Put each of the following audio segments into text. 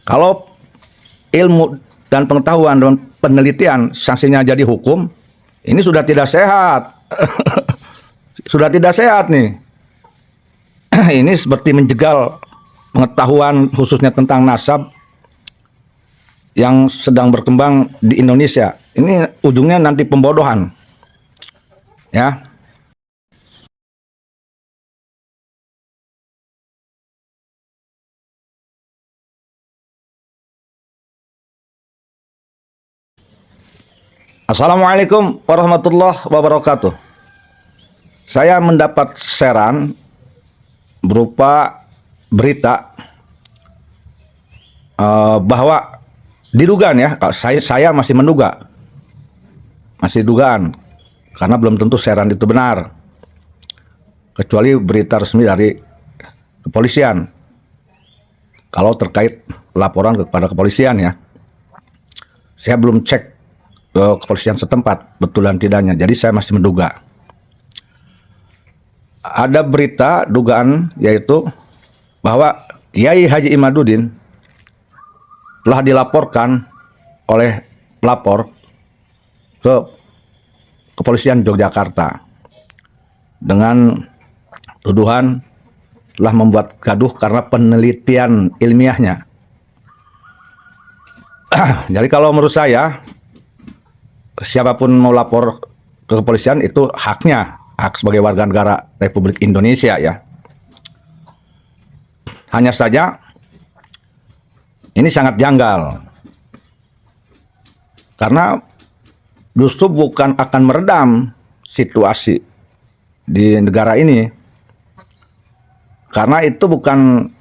Kalau ilmu dan pengetahuan dan penelitian sanksinya jadi hukum, ini sudah tidak sehat. Sudah tidak sehat nih. Ini seperti menjegal pengetahuan khususnya tentang nasab yang sedang berkembang di Indonesia. Ini ujungnya nanti pembodohan. Ya. Assalamualaikum warahmatullahi wabarakatuh. Saya mendapat saran berupa berita bahwa diduga ya, saya masih menduga, masih dugaan, karena belum tentu saran itu benar, kecuali berita resmi dari kepolisian. Kalau terkait laporan kepada kepolisian ya, saya belum cek ke kepolisian setempat betul dan tidaknya, jadi saya masih menduga. Ada berita dugaan yaitu bahwa Kiai Haji Imaduddin telah dilaporkan oleh pelapor ke kepolisian Yogyakarta dengan tuduhan telah membuat gaduh karena penelitian ilmiahnya. Jadi kalau menurut saya, siapapun mau lapor ke kepolisian itu haknya, hak sebagai warga negara Republik Indonesia ya. Hanya saja ini sangat janggal, karena justru bukan akan meredam situasi di negara ini, karena itu bukan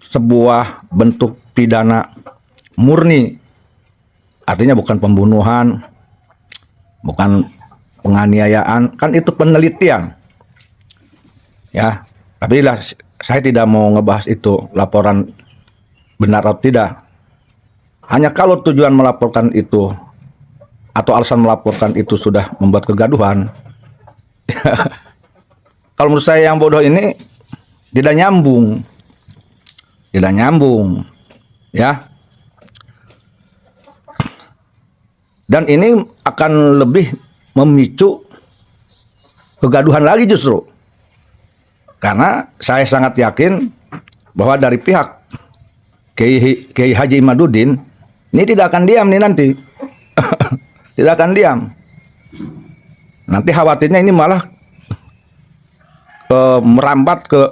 sebuah bentuk pidana murni, artinya bukan pembunuhan, bukan penganiayaan, kan itu penelitian ya. Tapi lah, saya tidak mau ngebahas itu laporan benar atau tidak. Hanya kalau tujuan melaporkan itu atau alasan melaporkan itu sudah membuat kegaduhan, kalau menurut saya yang bodoh ini tidak nyambung ya. Dan ini akan lebih memicu kegaduhan lagi justru. Karena saya sangat yakin bahwa dari pihak Kiai Haji Imaduddin ini tidak akan diam nih nanti. Tidak akan diam. Nanti khawatirnya ini malah merambat ke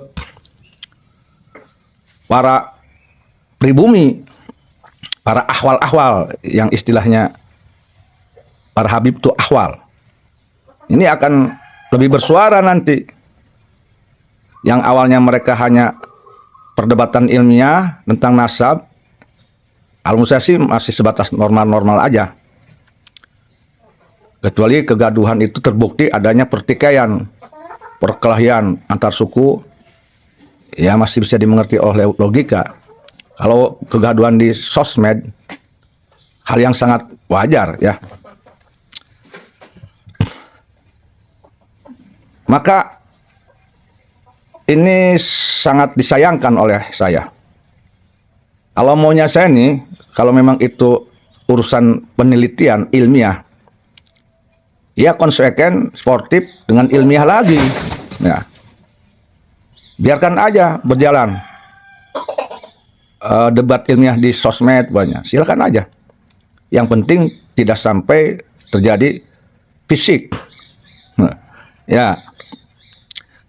para pribumi, para ahwal-ahwal yang istilahnya para Habib itu ahwal. Ini akan lebih bersuara nanti. Yang awalnya mereka hanya perdebatan ilmiah tentang nasab, almusasi masih sebatas normal-normal aja. Kecuali kegaduhan itu terbukti adanya pertikaian, perkelahian antar suku, ya masih bisa dimengerti oleh logika. Kalau kegaduhan di sosmed, hal yang sangat wajar ya. Maka ini sangat disayangkan oleh saya. Kalau maunya saya nih, kalau memang itu urusan penelitian ilmiah, ya konsekuensi sportif dengan ilmiah lagi. Ya. Biarkan aja berjalan. Debat ilmiah di sosmed banyak, silakan aja. Yang penting tidak sampai terjadi fisik. Ya.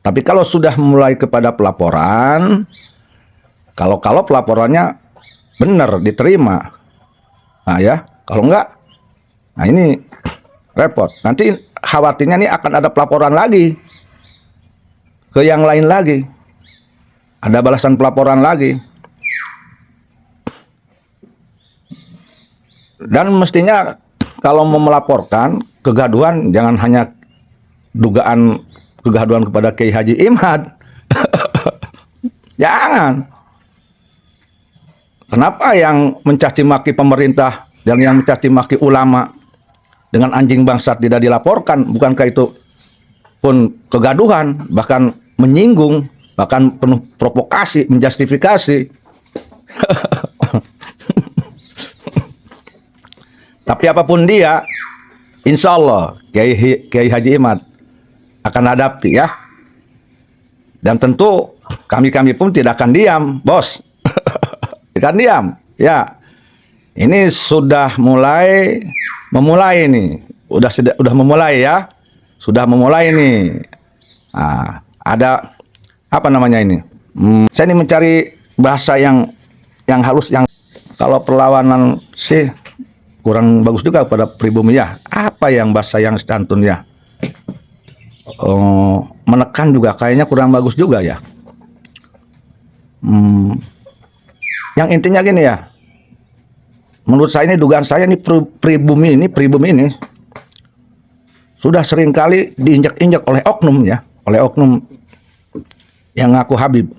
Tapi kalau sudah mulai kepada pelaporan, kalau pelaporannya benar diterima, nah ya, kalau enggak, nah ini repot. Nanti khawatirnya nih akan ada pelaporan lagi ke yang lain lagi, ada balasan pelaporan lagi, dan mestinya kalau mau melaporkan kegaduhan jangan hanya dugaan kegaduhan kepada Kiai Haji Imad. Jangan. Kenapa yang mencaci maki pemerintah dan yang mencaci maki ulama dengan anjing bangsat tidak dilaporkan? Bukankah itu pun kegaduhan, bahkan menyinggung, bahkan penuh provokasi, menjustifikasi. Tapi apapun dia, insya Allah Kiai Haji Imad akan hadapi ya. Dan tentu kami pun tidak akan diam, bos. Tidak akan diam, ya. Ini sudah memulai nih, udah memulai ya, sudah memulai nih. Nah, ada apa namanya ini? Saya ini mencari bahasa yang halus, yang kalau perlawanan sih kurang bagus juga pada pribumi ya. Apa yang bahasa yang santun ya? Menekan juga kayaknya kurang bagus juga ya. Yang intinya gini ya. Menurut saya ini, dugaan saya ini pribumi ini sudah seringkali diinjak-injak oleh oknum ya, oleh oknum yang ngaku Habib.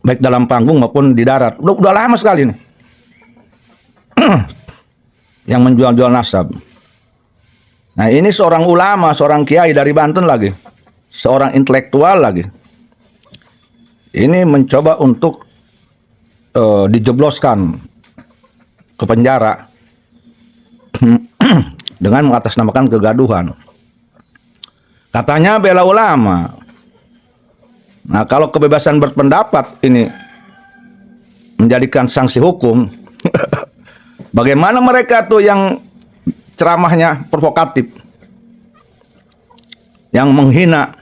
Baik dalam panggung maupun di darat. Udah lama sekali nih. Yang menjual-jual nasab. Nah, ini seorang ulama, seorang kiai dari Banten lagi. Seorang intelektual lagi. Ini mencoba untuk dijebloskan ke penjara dengan mengatasnamakan kegaduhan. Katanya bela ulama. Nah, kalau kebebasan berpendapat ini menjadikan sanksi hukum, bagaimana mereka tuh yang ceramahnya provokatif, yang menghina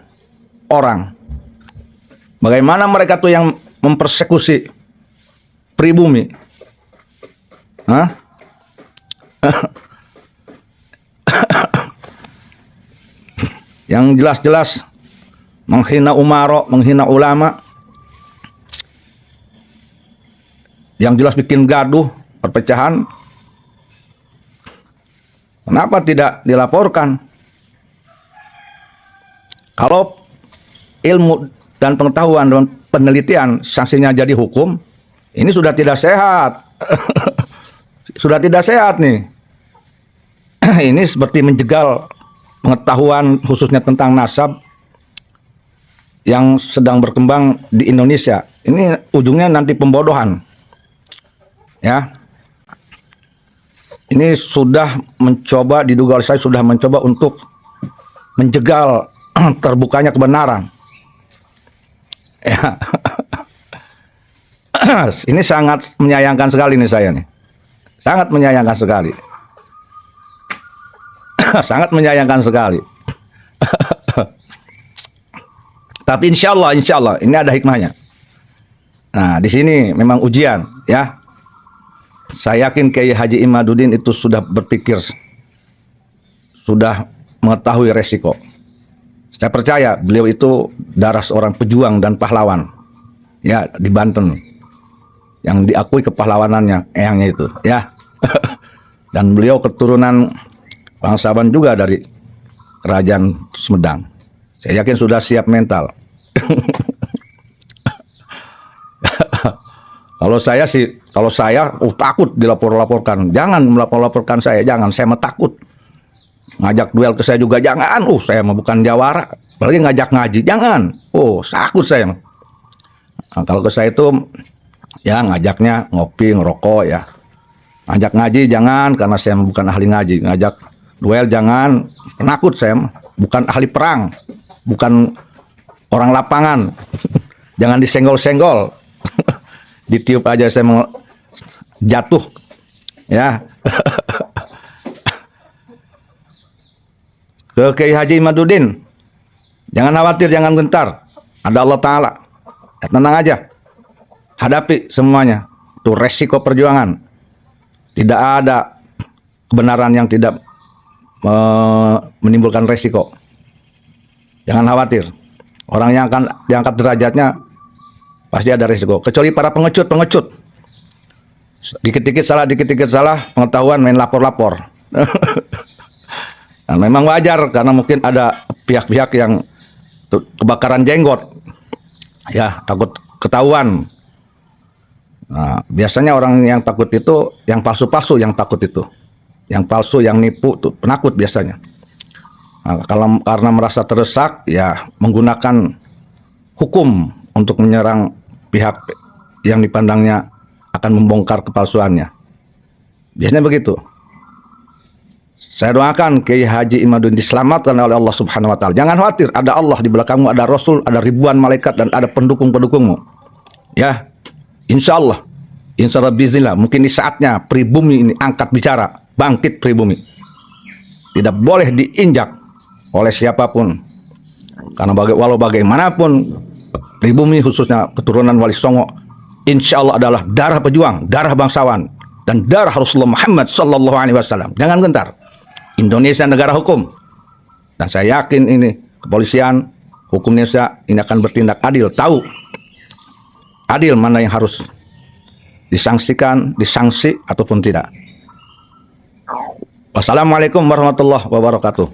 orang? Bagaimana mereka tuh yang mempersekusi pribumi? Hah? Yang jelas-jelas menghina umaro, menghina ulama, yang jelas bikin gaduh, perpecahan. Kenapa tidak dilaporkan? Kalau ilmu dan pengetahuan dan penelitian sanksinya jadi hukum, ini sudah tidak sehat. Sudah tidak sehat nih. Ini seperti menjegal pengetahuan khususnya tentang nasab yang sedang berkembang di Indonesia. Ini ujungnya nanti pembodohan. Ya. Ini sudah mencoba, diduga oleh saya sudah mencoba untuk menjegal terbukanya kebenaran. Ya. Ini sangat menyayangkan sekali nih saya nih. Sangat menyayangkan sekali. Sangat menyayangkan sekali. Tapi insya Allah ini ada hikmahnya. Nah, di sini memang ujian ya. Saya yakin Kiai Haji Imaduddin itu sudah berpikir, sudah mengetahui resiko. Saya percaya beliau itu darah seorang pejuang dan pahlawan ya di Banten, yang diakui kepahlawanannya, eyangnya itu ya. Dan beliau keturunan bangsawan juga dari Kerajaan Sumedang. Saya yakin sudah siap mental. Kalau saya takut dilapor-laporkan. Jangan melapor-laporkan saya, jangan. Saya mah takut. Ngajak duel ke saya juga jangan. Saya mah bukan jawara. Apalagi ngajak ngaji, jangan. Takut saya. Nah, kalau ke saya itu ya ngajaknya ngopi, ngerokok ya. Ngajak ngaji jangan, karena saya bukan ahli ngaji. Ngajak duel jangan, penakut saya. Bukan ahli perang, bukan orang lapangan. Jangan disenggol-senggol. Ditiup aja saya mau jatuh. Ya. Ke Kiai Haji Imaduddin, jangan khawatir, jangan gentar. Ada Allah Ta'ala. Ya, tenang aja. Hadapi semuanya. Itu resiko perjuangan. Tidak ada kebenaran yang tidak menimbulkan resiko. Jangan khawatir. Orang yang akan diangkat derajatnya pasti ada resiko. Kecuali para pengecut. Dikit-dikit salah, pengetahuan main lapor-lapor. Nah, memang wajar karena mungkin ada pihak-pihak yang kebakaran jenggot. Ya, takut ketahuan. Nah, biasanya orang yang takut itu yang palsu-palsu yang takut itu. Yang palsu, yang nipu tuh penakut biasanya. Nah, kalau karena merasa terdesak ya menggunakan hukum untuk menyerang pihak yang dipandangnya akan membongkar kepalsuannya. Biasanya begitu. Saya doakan Kiai Haji Imaduddin diselamatkan oleh Allah Subhanahu wa taala. Jangan khawatir, ada Allah di belakangmu, ada Rasul, ada ribuan malaikat dan ada pendukung-pendukungmu. Ya. Insya Allah bismillah, mungkin di saatnya pribumi ini angkat bicara, bangkit pribumi. Tidak boleh diinjak oleh siapapun. Karena walau bagaimanapun pribumi khususnya keturunan Wali Songo insya Allah adalah darah pejuang, darah bangsawan, dan darah Rasulullah Muhammad sallallahu alaihi wasallam. Jangan gentar. Indonesia negara hukum. Dan saya yakin ini kepolisian, hukum Indonesia ini akan bertindak adil, tahu adil mana yang harus disanksi ataupun tidak. Wassalamualaikum warahmatullahi wabarakatuh.